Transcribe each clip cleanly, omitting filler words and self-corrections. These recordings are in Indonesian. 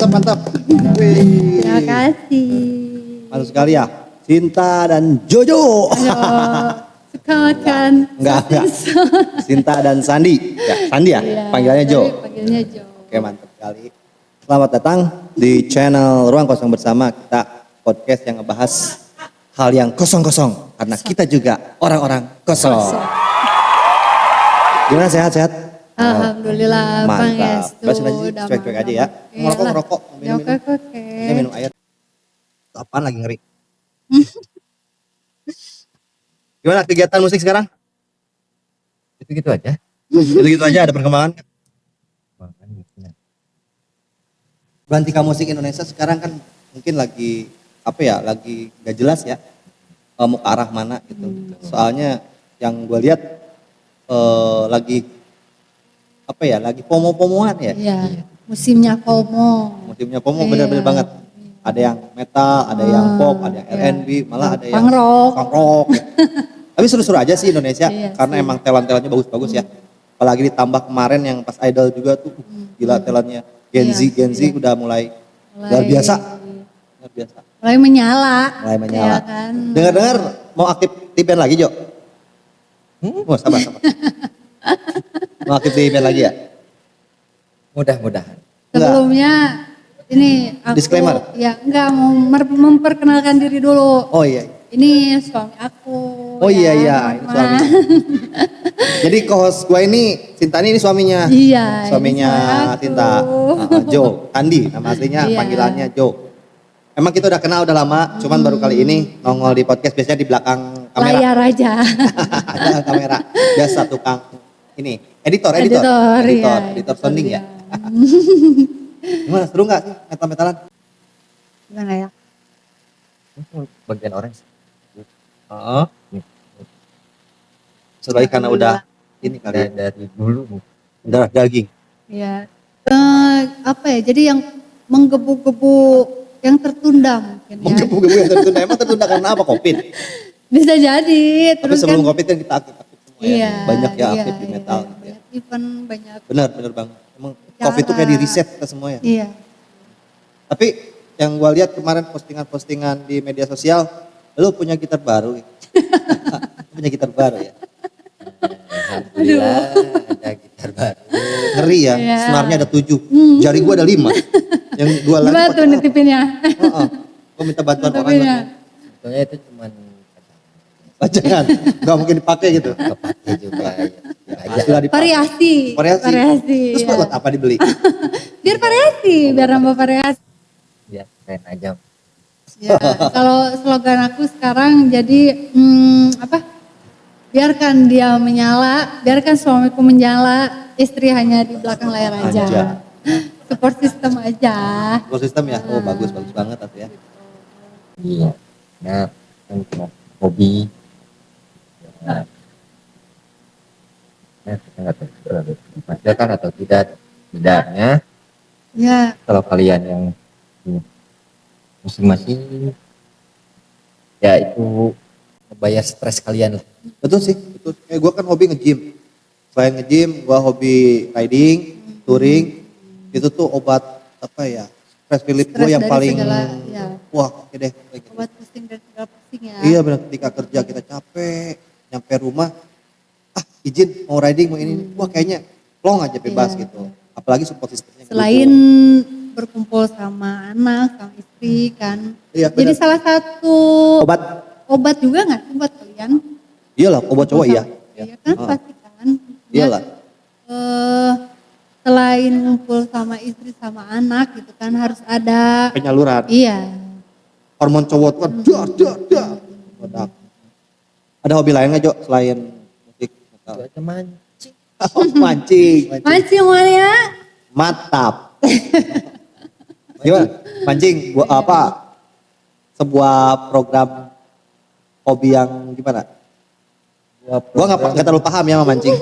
mantap. Wih. Terima kasih. Mantap sekali ya. Sinta dan Jojo. Halo. Suka kan? Enggak. Sinta dan Sandi. Ya, Sandi ya? Iya, Panggilannya Jo. Panggilnya Jo. Oke, mantap sekali. Selamat datang di channel Ruang Kosong Bersama. Kita podcast yang ngebahas hal yang kosong-kosong. Karena kita juga orang-orang kosong. Gimana, sehat-sehat? Alhamdulillah, Bang Mantap. Estu. Bahas aja, cuek-cuek aja ya. Ngerokok, minum. Oke. Saya minum air. Itu apaan lagi ngeri? Gimana kegiatan musik sekarang? Itu-gitu aja. Gitu-gitu aja, ada perkembangan. Berantika musik Indonesia sekarang kan mungkin lagi lagi gak jelas ya, mau ke arah mana gitu. Soalnya yang gue lihat lagi lagi pomo-pomoan ya. Iya, musimnya FOMO. Musimnya pomo Iya. bener-bener banget. Ada yang metal, ada yang pop, ada yang R&B, malah ada yang Punk rock. punk rock. Tapi seru-seru aja sih Indonesia, Iya karena sih. emang talent-talentnya bagus-bagus ya. Apalagi ditambah kemarin yang pas Idol juga tuh, gila talentnya. Gen Z udah mulai luar biasa. Luar biasa. Mulai menyala. Mulai menyala. Ya kan? Dengar-dengar mau aktif di band lagi, Jo? Oh, sabar. Mau aktif di band lagi ya? Mudah-mudahan. Sebelumnya ini aku Disclaimer. ya enggak mau memperkenalkan diri dulu. Oh iya. Ini suami aku. Oh ya, iya, ini Mama. suami. Jadi co-host gue ini, Sinta ini suaminya. Iya. Suaminya ini suami aku. Sinta, Jo, Andi, nama aslinya Iya. panggilannya Jo. Emang kita udah kenal udah lama, cuman baru kali ini nongol di podcast, biasanya di belakang kamera. Layar aja. Ada kamera, biasa tukang ini, editor, iya, editor sounding ya. iya. Gimana, seru gak sih metal-metalan? Gimana ya? Bagian orange. Oh, seru lagi karena udah ini kali ya, Dari dulu. darah daging. Ya. Jadi yang menggebu-gebu yang tertunda mungkin ya. Menggebu-gebu yang tertunda, emang tertunda karena apa? Covid? Bisa jadi. Tapi Terus sebelum kan, Covid kan kita aktif semua ya. iya, Banyak ya iya, aktif di iya, metal. iya. Banyak event, banyak. Bener banget. Emang Cara. Covid itu kayak di reset kita semua ya. Iya. Tapi yang gua lihat kemarin postingan-postingan di media sosial, lu punya gitar baru. Punya gitar baru ya. Alhamdulillah ada gitar baru. Ngeri ya, Iya. senarnya ada 7. Jari gua ada 5. Yang 2 lagi Gimana pakai tuh apa? nitipinnya? Heeh. Gua minta bantuan orang. Nitipinnya. Sebetulnya itu cuman Bacangan, nggak mungkin dipakai gitu. kepake juga ya. Aja. Istilah dipakai. Variasi. Variasi. Terus ya. buat apa dibeli? Biar variasi, biar nambah variasi. Ya, keren aja. Ya, kalau slogan aku sekarang jadi biarkan dia menyala, biarkan suamiku menyala, istri hanya di belakang layar aja. Aja. Support system aja. Support system ya. Oh, bagus banget atau ya. Iya. Nah, kan cuma hobi. Kita nggak tahu dihasilkan atau tidaknya. Ya, Kalau kalian yang masing-masing ya itu membayar stres kalian lah. Betul sih, betul. Gue kan hobi nge-gym. Selain nge-gym, gue hobi riding, touring. Itu tuh obat stress relief gue Stres yang dari paling segala, ya. wah oke deh. Kayak gitu. obat pusing dan segala pusing ya. Iya benar, ketika kerja kita capek, nyampe rumah, izin mau riding mau ini, wah kayaknya plong aja bebas Iya. gitu. Apalagi support systemnya. Selain berkumpul sama anak, sama istri kan. Iya, Jadi benar. salah satu Obat, juga nggak sih buat kalian? iyalah obat cowok iya. Iya kan, Oh. pasti kan. Iyalah. Selain ngumpul sama istri sama anak gitu kan harus ada. Penyaluran. Iya. Hormon cowok tuh kan dar. Meledak. Ada hobi lain nggak Jo selain musik? Itu aja mancing. Mancing. Mancing ya? Mantap. Gimana? Mancing buat apa? Sebuah program hobi yang gimana? Gua nggak terlalu paham ya sama mancing.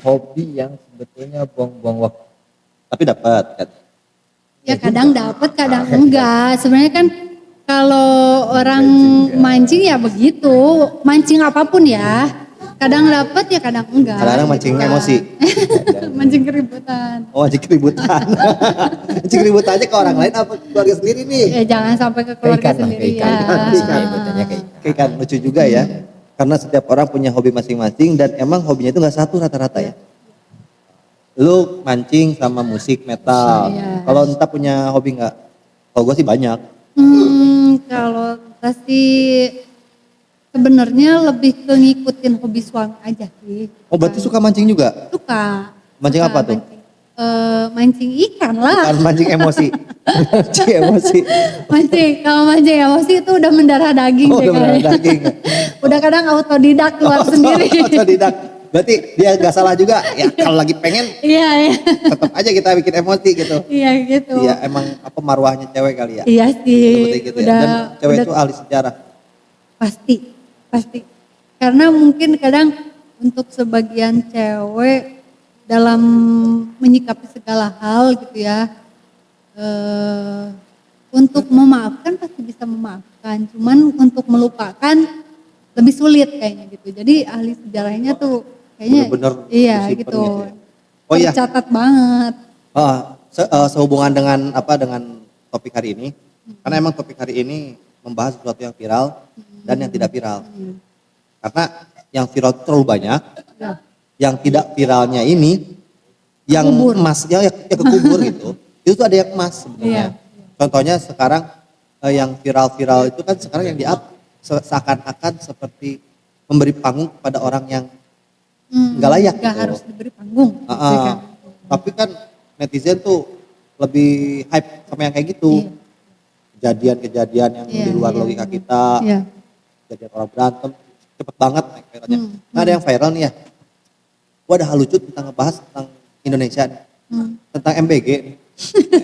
Hobi yang sebetulnya buang-buang waktu. Tapi dapat kan. Ya kadang dapat, kadang enggak. Sebenarnya kan kalau orang mancing ya begitu, mancing apapun ya. Kadang dapat ya kadang enggak. Kadang-kadang mancing gitu kan. emosi. Mancing keributan. Oh, mancing keributan. Mancing keributannya ke orang lain apa ke keluarga sendiri nih? Ya jangan sampai ke keluarga Ikan lah, sendiri ke ikan. ya. Biasanya ibutannya ke ikan. Kayak kan lucu juga ya. Karena setiap orang punya hobi masing-masing dan emang hobinya itu nggak satu rata-rata ya. Lu mancing sama musik metal. Iya. Kalau entah punya hobi nggak? Kalau gue sih banyak. Kalau kita sih sebenarnya lebih ke ngikutin hobi suami aja sih. Oh berarti suka mancing juga? Suka. Mancing Suka apa tuh? Mancing ikan lah. Bukan mancing emosi. Mancing emosi. Kalau mancing emosi itu udah mendarah daging Oh deh udah kayaknya. mendarah daging. Udah kadang autodidak keluar sendiri. Otodidak. Berarti dia nggak salah juga. Ya kalau lagi pengen Iya, iya. tetap aja kita bikin emosi gitu. Iya gitu. Iya emang apa marwahnya cewek kali ya. Iya sih. Seperti gitu ya. Dan cewek itu ahli sejarah. Pasti. Karena mungkin kadang untuk sebagian cewek dalam menyikapi segala hal gitu ya, untuk memaafkan pasti bisa memaafkan, cuman untuk melupakan lebih sulit kayaknya gitu. Jadi ahli sejarahnya tuh kayaknya Bener-bener iya disimpan gitu. gitu ya. Oh iya. Tercatat banget. Sehubungan dengan topik hari ini, karena emang topik hari ini membahas sesuatu yang viral dan yang tidak viral. Karena yang viral itu terlalu banyak, Ya. yang tidak viralnya ini, yang Kekubur. emasnya ya kekubur gitu, itu tuh ada yang emas sebenarnya. Contohnya sekarang yang viral-viral itu kan sekarang yang di-up seakan-akan seperti memberi panggung kepada orang yang nggak layak Nggak gitu. harus diberi panggung. gitu kan. Tapi kan netizen tuh lebih hype sama yang kayak gitu. Iya. Kejadian-kejadian yang Iya, di luar iya, logika iya. kita, Iya. kejadian orang berantem, cepet banget naik viralnya. Hmm, Nah ada yang viral nih ya, gua ada hal lucu tentang ngebahas tentang Indonesia nih, tentang MBG nih.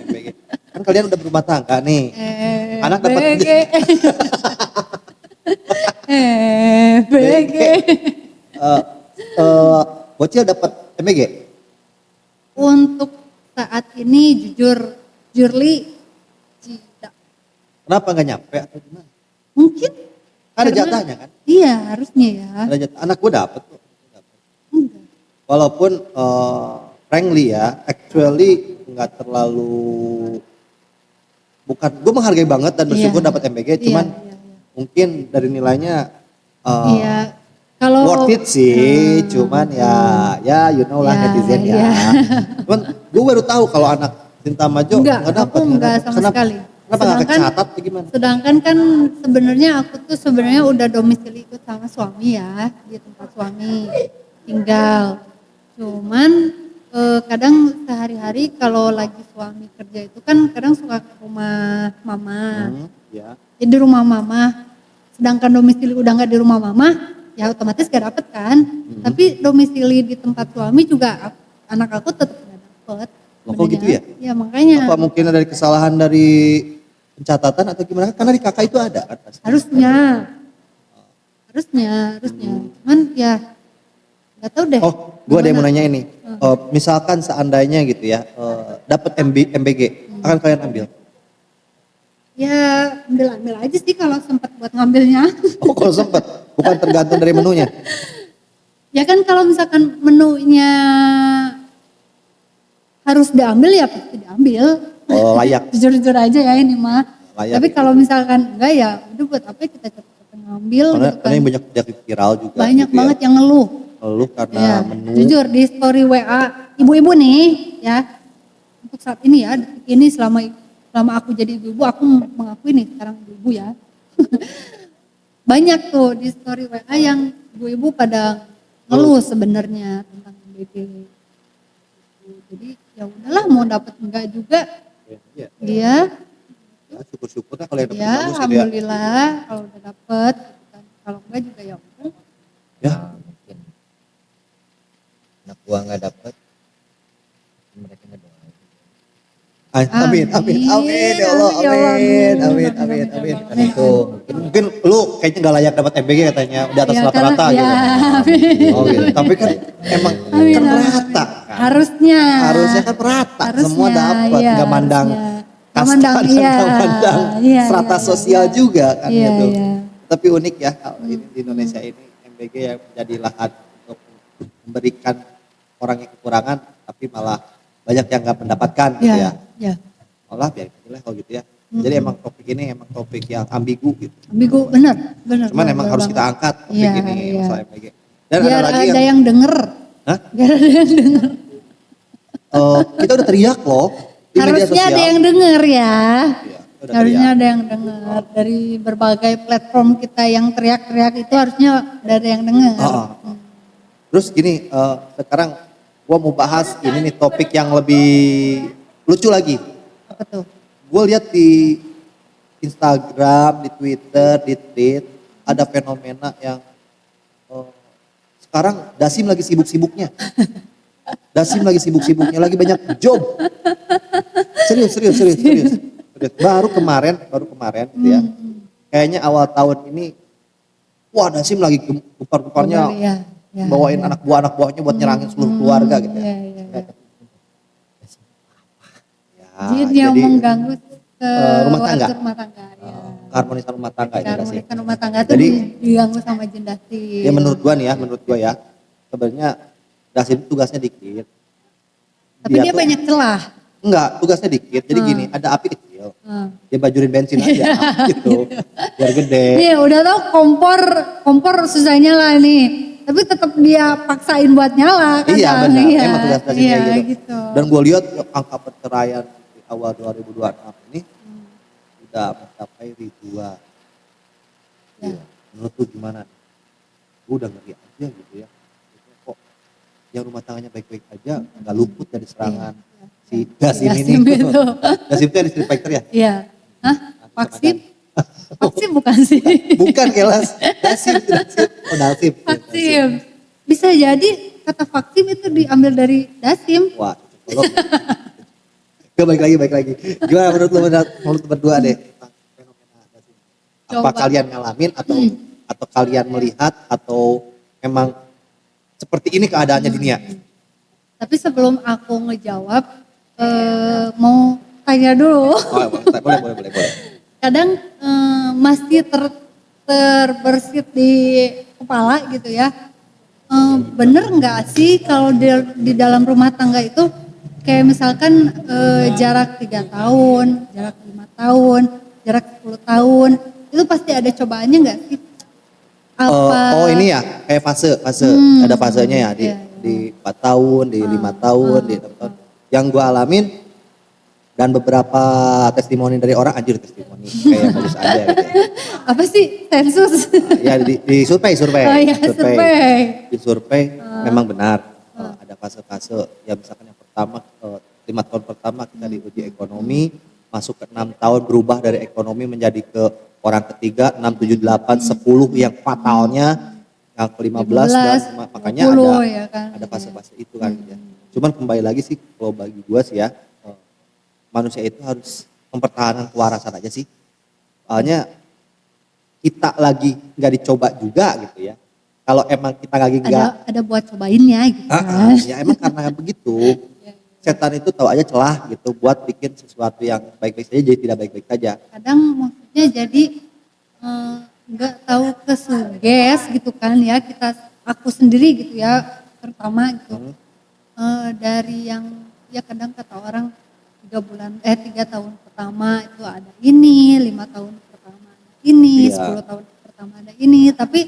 MBG. Kan kalian udah berumah tangga nih, anak dapat BG. BG. bocil dapat MBG. Untuk saat ini jujurly tidak. Kenapa nggak nyampe atau gimana? Mungkin Kan ada karena- jatahnya kan? Iya harusnya ya. Ada jatah. Anak gua dapet tuh. Enggak. Walaupun frankly ya, actually nggak terlalu, bukan, gue menghargai banget dan bersyukur Iya. dapat MBG, cuman Iya. mungkin dari nilainya Iya. Kalau worth it sih, cuman ya you know lah Ya, netizen ya. iya. Cuman gue baru tahu kalau anak Cinta Majo Enggak, nggak dapat. aku enggak sama sekali. Kenapa nggak kecatat atau gimana? Sedangkan kan sebenarnya aku tuh sebenarnya udah domisili ikut sama suami ya, di tempat suami tinggal. Cuman kadang sehari-hari kalau lagi suami kerja itu kan kadang suka ke rumah mama. Ya. Ya di rumah mama. Sedangkan domisili udah nggak di rumah mama, ya otomatis gak dapet kan. Tapi domisili di tempat suami juga anak aku tetap gak dapet. Loh, kok gitu ya? Ya makanya. Apa mungkin dari kesalahan dari pencatatan atau gimana? Karena di kakak itu ada kan pasti. Harusnya. Cuman ya nggak tahu deh. Oh, gue ada yang mau Gimana? nanya ini. Misalkan seandainya gitu ya, dapat MBG, akan kalian ambil? Ya ambil aja sih kalau sempat buat ngambilnya. Oh, kalau sempet, bukan tergantung dari menunya. Ya kan kalau misalkan menunya harus diambil ya pasti diambil. Oh, layak. Jujur-jujur aja ya ini mah. Layak. Tapi kalau misalkan enggak ya udah buat apa kita cepet-cepet ngambil Karena, gitu kan. karena yang banyak jadi viral juga. Banyak gitu banget ya. yang ngeluh. Ngeluh karena Ya, menu. jujur di story WA ibu-ibu nih ya. Untuk saat ini ya, detik ini selama aku jadi ibu aku mengakui nih sekarang ibu ya. Banyak tuh di story WA yang ibu-ibu pada ngeluh sebenarnya tentang MBG. Jadi ya udahlah mau dapat enggak juga Iya. dia Ya, syukur-syukurnya kalau yang dapat ya bagus gitu ya. alhamdulillah kalau udah dapet gitu kan. Kalau enggak juga ya udah. Ya, Mungkin anak gua nggak dapet, mereka ngedoain. amin, amin, amin, ya Allah, amin, amin, amin, amin. Kan itu Mungkin lu kayaknya gak layak dapat MBG katanya, di atas Ya, rata-rata karena- gitu. ya, amin. Oh gitu. Tapi kan emang Amin, kan amin. rata kan. Harusnya. Harusnya kan rata, semua dapat, iya, nggak mandang harusnya. Nggak kasta mandang, dan iya. nggak mandang Iya, strata iya, sosial juga kan Iya, gitu. iya. Tapi unik ya kalau ini di Indonesia ini MBG yang menjadi lahan memberikan orang yang kekurangan, tapi malah banyak yang nggak mendapatkan gitu ya. Ya. Malah biarin aja lah kalau gitu ya. Jadi emang topik ini emang topik yang ambigu gitu. Ambigu, benar. Cuman emang harus kita angkat topik Iya, ini iya. masalah MPG. Dan Biar ada lagi ada yang yang denger. Hah? Biar ada yang denger. Kita udah teriak loh di media Harusnya sosial. ada yang denger ya. Iya, kita udah Harusnya teriak. ada yang dengar. Dari berbagai platform kita yang teriak-teriak itu harusnya ada yang dengar. Oh. Terus gini, sekarang gua mau bahas ini nih topik yang lebih lucu lagi. Apa tuh? Gue lihat di Instagram, di Twitter, di tweet ada fenomena yang sekarang Dasim lagi sibuk-sibuknya. Dasim lagi sibuk-sibuknya, lagi banyak job. Serius. Baru kemarin gitu ya. Kayaknya awal tahun ini, wah Dasim lagi gempar-gemparnya Ya. bawain anak buahnya buat nyerangin seluruh keluarga gitu ya. Iya. Ya, Jin yang mengganggu rumah tangga. rumah tangga. Ya. Keharmonisan rumah tangga itu Dasim. Keharmonisan rumah tangga itu Jadi diganggu sama Jin Dasim. ya menurut gua ya, sebenarnya Dasim tugasnya dikit. Tapi dia tuh- banyak celah. Enggak, tugasnya dikit. Jadi gini, ada api kecil. Dia bajurin bensin aja gitu. Biar gede. Nih udah tau kompor susah nyala nih. Tapi tetap dia paksain buat nyala kadang. Iya benar, emang tugas Dasim iya, kayak gitu. gitu. Dan gue lihat angka perceraian di awal 2026 ini udah mencapai ribuan. Ya. Menurut lu gimana? Gue udah ngeri aja gitu ya. Kok yang rumah tangganya baik-baik aja nggak luput dari serangan si Dasim ini. Dasim itu. Dasim itu yang di Street Fighter ya? Iya. Hah? Vaksin? Vaksin bukan sih? Bukan kelas. Dasim. Oh Dasim. Vaksin. Bisa jadi kata vaksin itu diambil dari Dasim. Wah, Gak baik lagi. Gimana menurut lu berdua deh tentang fenomena Dasim? Apa Coba. kalian ngalamin atau kalian melihat atau memang seperti ini keadaannya dunia? Tapi sebelum aku ngejawab, mau tanya dulu. Oh, boleh. Kadang masih terbersit di kepala gitu ya. Bener nggak sih kalau di dalam rumah tangga itu kayak misalkan jarak 3 tahun, jarak 5 tahun, jarak 10 tahun, itu pasti ada cobaannya nggak sih? Oh ini ya kayak fase ada fasenya ya di 4 tahun, di 5 tahun, di 6 tahun. Yang gue alamin dan beberapa testimoni dari orang anjir testimoni kayak bagus aja gitu ya. Apa sih sensus? Ya di survei. Oh iya, survei. Di survei memang benar ada fase-fase ya misalkan yang pertama 5 tahun pertama kita diuji ekonomi, masuk ke 6 tahun berubah dari ekonomi menjadi ke orang ketiga 6, 7, 8, 10 yang fatalnya yang ke-15 dan makanya 20, ya kan? ada fase-fase itu kan gitu ya. Cuman kembali lagi sih kalau bagi gua sih ya manusia itu harus mempertahankan kewarasan aja sih. Soalnya kita lagi nggak dicoba juga gitu ya. Kalau emang kita lagi nggak, Ada buat cobainnya gitu kan. ya emang karena begitu. Setan itu tahu aja celah gitu buat bikin sesuatu yang baik-baik saja jadi tidak baik-baik saja. Kadang maksudnya jadi nggak tahu kesuges gitu kan ya aku sendiri gitu ya pertama gitu. Dari yang ya kadang kata orang 3 tahun pertama itu ada ini, 5 tahun pertama ada ini, Iya. 10 tahun pertama ada ini, tapi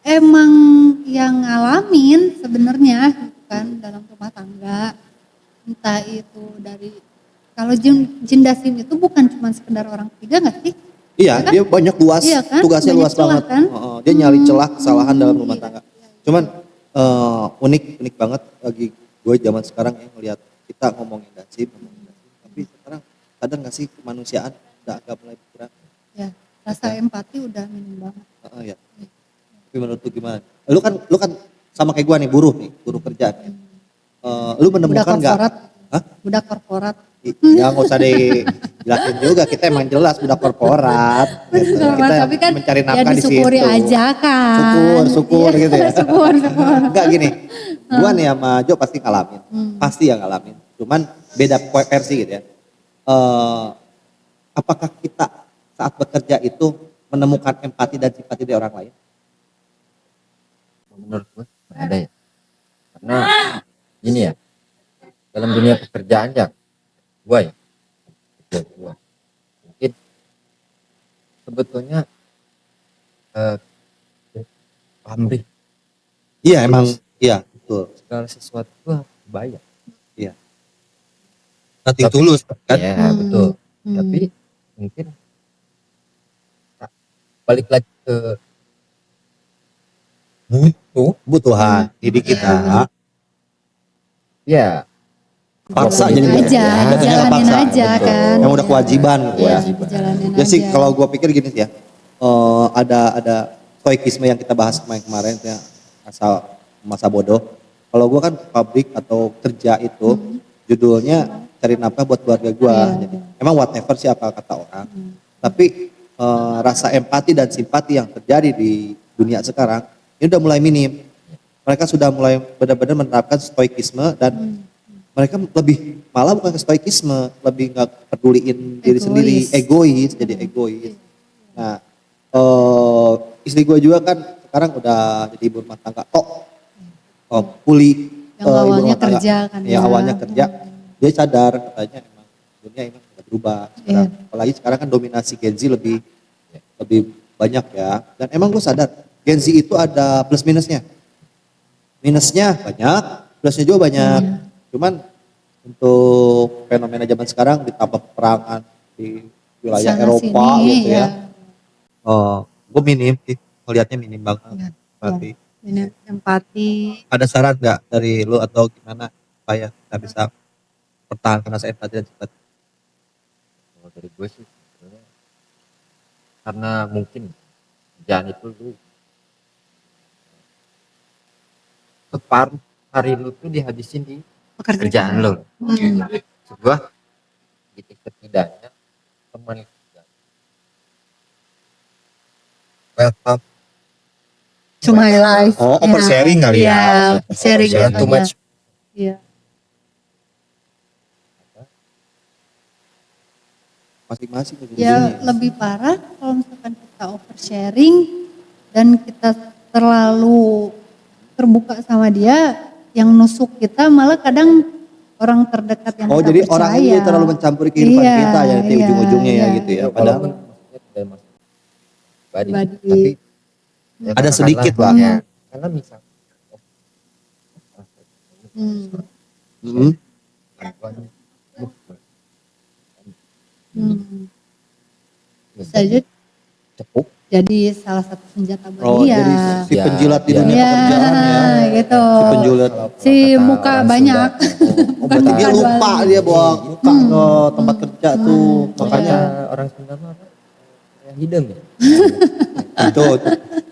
emang yang ngalamin sebenarnya gitu kan dalam rumah tangga, entah itu dari kalau jin Dasim itu bukan cuma sekedar orang ketiga nggak sih? Iya, Kan? dia banyak luas, Iya kan? tugasnya Banyak luas celah banget. kan? Dia nyari celah kesalahan dalam rumah Iya. tangga. Cuman unik banget bagi gue zaman sekarang ya ngelihat kita ngomongin Dasim, tapi sekarang sadar nggak sih kemanusiaan udah agak mulai berkurang. Ya, rasa empati udah minim banget. Ya. Tapi menurut lu gimana? Lu kan sama kayak gue nih buruh kerja. Lu Budak menemukan nggak? korporat. Hah? Budak korporat. Ya nggak usah dijelasin juga, kita emang jelas budak korporat. Gitu. Kita Tapi kan mencari ya nafkah di situ. disyukuri aja kan. Syukur Iya, gitu ya. syukur. Enggak gini, gua nih sama Jo pasti ngalamin. Pasti yang ngalamin. Cuman beda versi gitu ya. Apakah kita saat bekerja itu menemukan empati dan simpati dari orang lain? Menurut gue nggak ada ya. Nah, ini ya, dalam dunia pekerjaan ya, gua ya, gua mungkin sebetulnya eh, pamrih Iya emang, iya betul. segala sesuatu gua bayar. Iya. Nothing tulus kan? Ya betul. Tapi mungkin balik lagi ke butuh, Kebutuhan diri kita. ya Paksa apapun jadi itu aja, ya. jatuhnya jalanin paksa, aja betul. kan. Yang udah kewajiban gitu ya. Jalanin Ya sih aja. kalau gue pikir gini sih ya, ada stoikisme yang kita bahas kemarin itu ya, masa bodoh. Kalau gue kan pabrik atau kerja itu judulnya cari nafkah buat keluarga gue. Iya. Jadi emang whatever sih apa kata orang. Tapi rasa empati dan simpati yang terjadi di dunia sekarang ini udah mulai minim. Mereka sudah mulai benar-benar menerapkan stoikisme dan mereka lebih malah bukan ke stoikisme, lebih nggak peduliin diri sendiri, egois, jadi egois. Nah, istri gue juga kan sekarang udah jadi ibu rumah tangga, kuli Yang ibu awalnya rumah tangga. kerja kan Yang ya. awalnya kerja, dia sadar katanya emang dunia emang udah berubah sekarang. Iya. Apalagi sekarang kan dominasi Gen Z lebih banyak ya. Dan emang gue sadar Gen Z itu ada plus minusnya. Minusnya banyak, plusnya juga banyak. Cuman untuk fenomena zaman sekarang ditambah peperangan di wilayah Sana Eropa sini, gitu ya. Gue minim sih, melihatnya minim banget. Iya. Berarti Ini empati. ada saran nggak dari lu atau gimana supaya kita bisa pertahankan rasa empati dan simpati? Kalau dari gue sih sebenarnya, karena mungkin kerjaan itu lu separuh hari lu tuh dihabisin di kerjaan lo. Sebuah gitu setidaknya teman kerja. Welcome. To my life. Oh, oversharing kali ya. Iya, sharing Jangan too much. Iya. Masing-masing gitu Ya judulnya. lebih parah kalau misalkan kita oversharing dan kita terlalu terbuka sama dia, yang nusuk kita malah kadang orang terdekat yang Oh kita jadi percaya. orang ini terlalu mencampuri kehidupan Iya, kita ya nanti iya, ujung-ujungnya ya iya, gitu ya. iya. Padahal Walaupun maksudnya tidak masuk pribadi, Pribadi. tapi ya ada sedikit katakanlah, lah. ya, karena misal Hmm. Bisa aja cepuk jadi salah satu senjata buat Oh dia. jadi si Ya, penjilat di ya. dunia Iya, pekerjaan ya. gitu. Si penjilat. Si muka banyak. Oh, berarti dia muka lupa doang. dia bawa muka ke tempat kerja tuh. Makanya orang Sunda mah apa? Ya, hidung ya.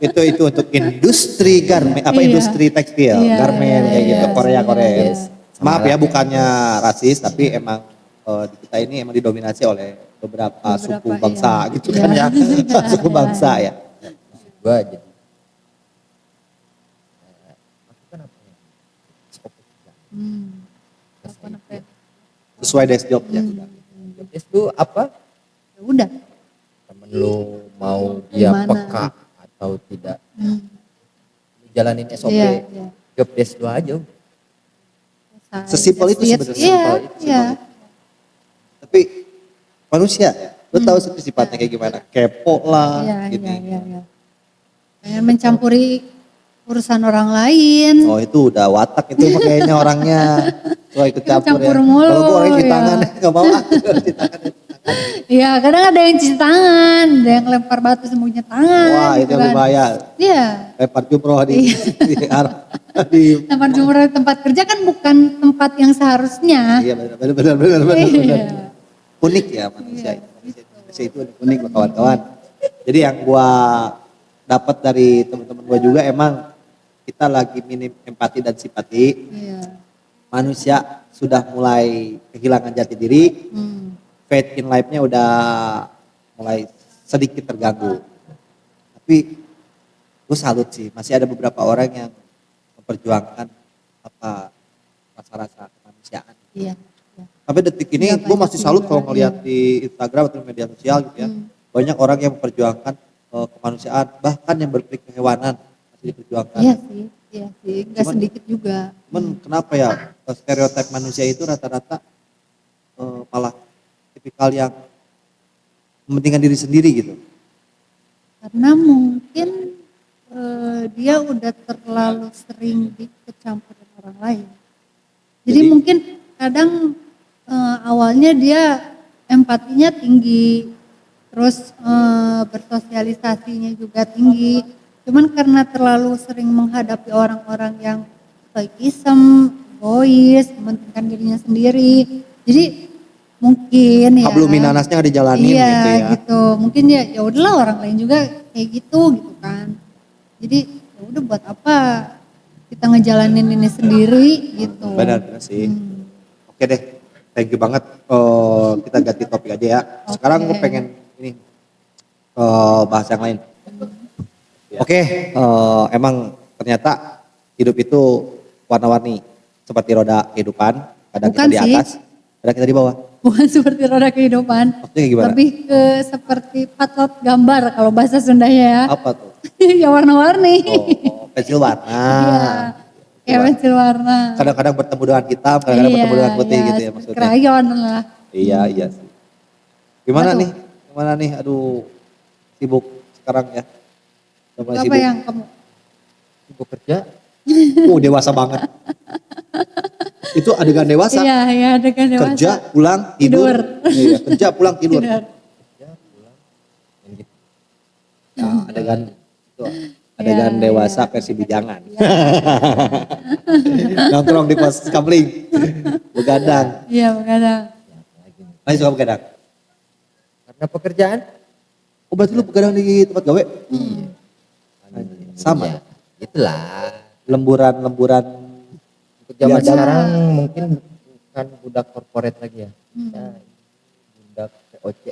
itu untuk industri garmen apa Iya. industri tekstil, Iya, garmen iya, kayak gitu iya, Korea. iya. Maaf ya bukannya rasis tapi emang di kita ini emang didominasi oleh beberapa suku Beberapa, bangsa iya. gitu kan ya. Suku bangsa ya. Gua jadi aku kan apa ya? Skop kerja. Apa ya? Sesuai desk job ya. Job desk lu apa? Ya udah. Temen lu mau dia Gimana? peka atau tidak, jalanin SOP Iya, iya. job desk lu aja. Sesimpel itu sebenarnya. Iya, Sesimpel itu, iya. Tapi manusia, lu tahu sifatnya kayak gimana? Kepo lah, Iya, gini. iya. Pengen mencampuri urusan orang lain. Oh itu udah watak itu mah kayaknya orangnya. Wah ikut campur ya. Campur mulu, Kalau gue orangnya cuci ya. tangan, gak mau ah. Cuci tangan. Iya, kadang ada yang cuci tangan, ada yang lempar batu sembunyinya tangan. Wah itu gitu yang kan. berbahaya. Iya, Lempar jumroh di di tempat jumur tempat kerja kan bukan tempat yang seharusnya. iya benar. Iya. Unik ya manusia. Manusia itu unik loh kawan-kawan. Jadi yang gua dapat dari teman-teman gua juga emang kita lagi minim empati dan simpati. Iya. Manusia sudah mulai kehilangan jati diri. Faith in life-nya udah mulai sedikit terganggu. Tapi gue salut sih, masih ada beberapa orang yang memperjuangkan apa rasa-rasa kemanusiaan. Iya. Sampai detik ini Iya, gue masih banyak salut juga, kalau ngeliat iya. di Instagram atau media sosial gitu ya. Banyak orang yang memperjuangkan kemanusiaan, bahkan yang berperi kehewanan. diperjuangkan. Iya sih, nggak Cuman- sedikit juga. Cuman kenapa ya stereotip manusia itu rata-rata malah tipikal yang mementingkan diri sendiri gitu. Karena mungkin dia udah terlalu sering ikut campur dengan orang lain. Jadi mungkin kadang awalnya dia empatinya tinggi, terus bersosialisasinya juga tinggi. Cuman karena terlalu sering menghadapi orang-orang yang stoikism, egois, mementingkan dirinya sendiri. Jadi mungkin ya. Hablum minanasnya nggak dijalanin iya, gitu ya. gitu. Mungkin ya udahlah orang lain juga kayak gitu kan. Jadi ya udah buat apa kita ngejalanin ini sendiri gitu. Benar sih. Oke deh, thank you banget. Kita ganti topik aja ya. Sekarang gue pengen ini bahas yang lain. Oke, emang ternyata hidup itu warna-warni seperti roda kehidupan. Kadang Bukan kita di sih. atas, kadang kita di bawah. Bukan seperti roda kehidupan. Maksudnya gimana? Lebih ke seperti patlot gambar kalau bahasa Sundanya ya. Apa tuh? Ya warna-warni. Oh, pensil warna. Iya. Kayak pensil warna. Kadang-kadang bertemu dengan hitam, kadang-kadang bertemu dengan putih gitu ya maksudnya. Krayon lah. Iya sih. Gimana Apa nih? Gimana nih? Aduh, sibuk sekarang ya. Udah mulai Apa sibuk. yang kamu? Sibuk kerja. Dewasa banget. Itu adegan dewasa. Iya, dengan dewasa. Kerja, pulang, tidur. Iya, kerja, pulang, tidur. Tidur. Kerja pulang. Dan gitu. Ya, adegan dewasa versi bujangan. Nongkrong di pos kabling. Begadang. Iya, begadang. Ya, lagi nih. Masih suka begadang? Karena pekerjaan. Oh berarti lu begadang di tempat gawe? Sama. Ya, itulah. Lemburan-lemburan. Untuk zaman Biasa. sekarang mungkin bukan budak korporat lagi ya. Ya, budak POC.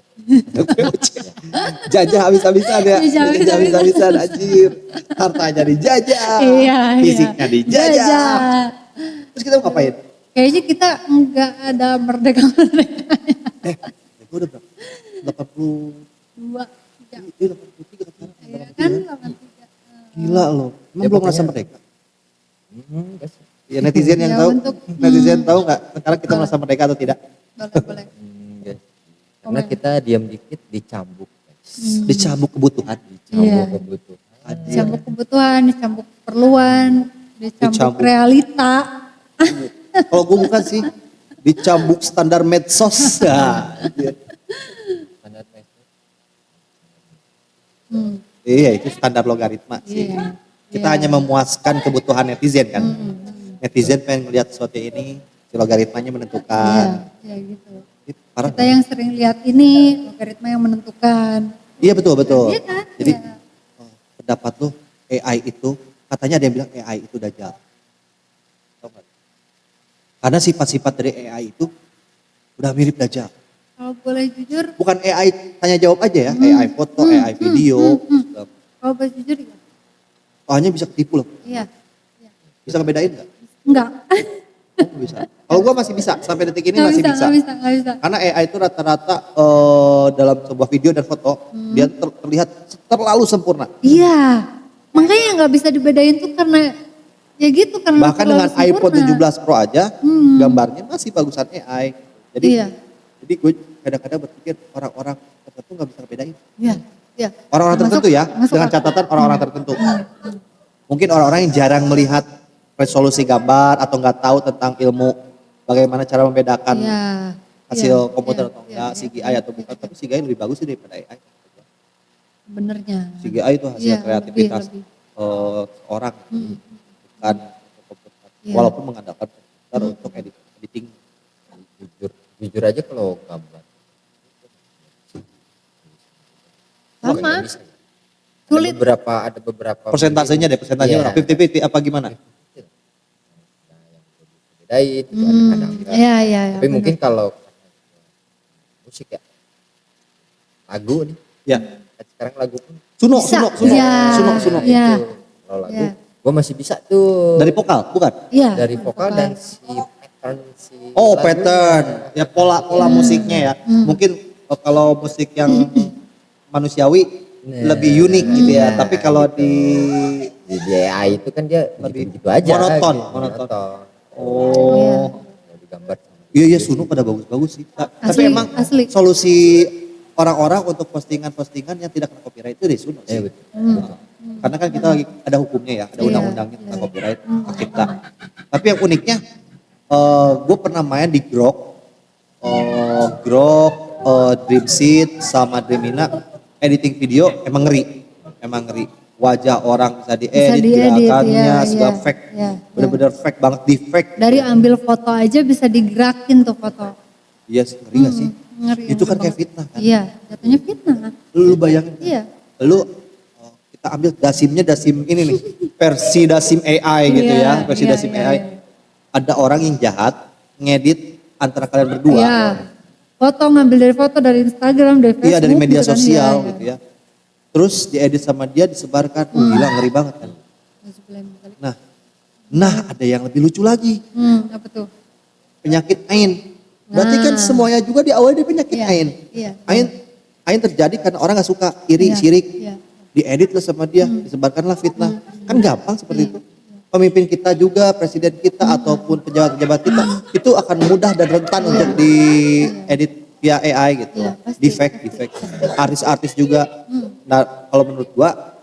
Jajah habis-habisan ya. Jajah Jajah habis-habisan anjir. Hartanya dijajah. Iya, Fisiknya dijajah. Jajah. Terus kita mau ngapain? Kayaknya kita enggak ada merdeka-merdeka. Gue udah berapa? 2, 3. 83 kan sekarang. Iya kan 83. Gila loh. Emang Ya, belum pokoknya- merasa merdeka? Enggak sih. Ya netizen yang Ya, tahu. untuk- Netizen tahu nggak sekarang kita merasa merdeka atau tidak? Boleh. Enggak sih. Karena kita diam dikit dicambuk. Dicambuk kebutuhan. Dicambuk Iya. kebutuhan. Dicambuk kebutuhan, dicambuk keperluan, dicambuk Dicambuk. realita. Kalau gue bukan sih. Dicambuk standar medsos. Nah, Standar medsos. iya itu standar logaritma sih. Iya. Kita hanya memuaskan kebutuhan netizen kan. Netizen pengen melihat sesuatu ini, si logaritmanya Iya, menentukan. ya gitu. Itu parah. Kita yang sering lihat ini logaritma yang menentukan. Iya betul. Iya kan? Jadi Iya. pendapat lu AI itu, katanya ada yang bilang AI itu dajjal. Tahu nggak? Karena sifat-sifat dari AI itu udah mirip dajjal. Kalau boleh jujur, Bukan AI tanya jawab aja ya, AI foto, AI video. segala. kalau boleh jujur ya. Soalnya bisa ketipu loh. Iya. Bisa ngebedain nggak? Enggak. Oh, bisa. Kalau gua masih bisa, sampai detik ini masih bisa. Nggak bisa. Karena AI itu rata-rata dalam sebuah video dan foto, dia terlihat terlalu sempurna. Iya. Makanya nggak bisa dibedain tuh karena ya gitu karena Bahkan terlalu dengan iPhone sempurna. 17 Pro aja, gambarnya masih bagusan AI. Jadi, Iya. jadi gue kadang-kadang berpikir orang-orang tertentu nggak bisa ngebedain. Iya. Iya. Orang-orang Masuk- tertentu ya, masuk dengan akal. catatan orang-orang tertentu. Mungkin orang-orang yang jarang melihat resolusi gambar atau nggak tahu tentang ilmu bagaimana cara membedakan Iya. hasil Iya, komputer iya, atau iya, enggak, iya, CGI atau bukan, tapi CGI lebih bagus sih daripada AI. Benernya. CGI itu hasil Iya, kreativitas lebih. orang, bukan komputer. Iya. Walaupun mengandalkan komputer untuk editing. Jujur aja kalau gambar. Sama. Nggak bisa ya. Sulit. Ada beberapa Persentasenya deh, persentasenya Iya. berapa? 50-50 apa gimana? Nah, yang bedain itu ada kadang Iya, iya, iya. tapi bener. mungkin kalau musik ya lagu nih Ya. sekarang lagu pun Suno, Bisa. Suno, Suno, Iya. Suno, Suno. Iya. itu kalau lagu Iya. gue masih bisa tuh Dari vokal, bukan? Iya. dari vokal dan si pattern si Oh, lagunya. pattern. Ya pola musiknya ya. Mungkin kalau musik yang manusiawi Nah. lebih unik gitu ya. Tapi kalau di Di AI itu kan dia Lebih begitu aja. monoton, gitu. monoton. Iya. Oh. Mau digambar. Iya iya Sunu pada bagus-bagus sih. Tapi Asli, emang asli. solusi orang-orang untuk postingan-postingan yang tidak kena copyright itu di Sunu sih. Betul. Karena kan kita lagi ada hukumnya ya, ada Iya, undang-undangnya tentang iya. copyright hak cipta. Tapi yang uniknya, gue pernah main di Grok, Dreamseed sama Dreamina, editing video emang ngeri. Wajah orang bisa diedit, diedit, gerakannya, iya, segala iya, fake, iya, bener-bener fake banget, di fake. Dari ambil foto aja bisa digerakin tuh foto. Iya, ngeri gak sih? Ngeri, Itu kan ngeri kayak banget. fitnah kan? Iya, jatuhnya fitnah. Lu bayangin kan? Iya. Lu kita ambil dasim ini nih, versi dasim AI gitu Iya, ya, versi iya, dasim iya, AI. iya. Ada orang yang jahat ngedit antara kalian berdua. Iya. Foto ngambil dari foto dari Instagram, dari Facebook. Iya, dari media gitu kan, sosial iya, gitu ya. Terus diedit sama dia, disebarkan. Gila, ngeri banget kan. Nah, ada yang lebih lucu lagi. Apa tuh? Penyakit Ain. Berarti kan Nah. semuanya juga di awal dia penyakit Iya, Ain. iya. Ain terjadi karena orang gak suka, iri, Iya, syirik. iya. Diedit lah sama dia, disebarkanlah fitnah. Kan gampang seperti itu. Pemimpin kita juga, presiden kita ataupun pejabat-pejabat kita itu akan mudah dan rentan untuk diedit via AI gitu. Iya, pasti, Defect. Artis-artis juga. Nah, kalau menurut gua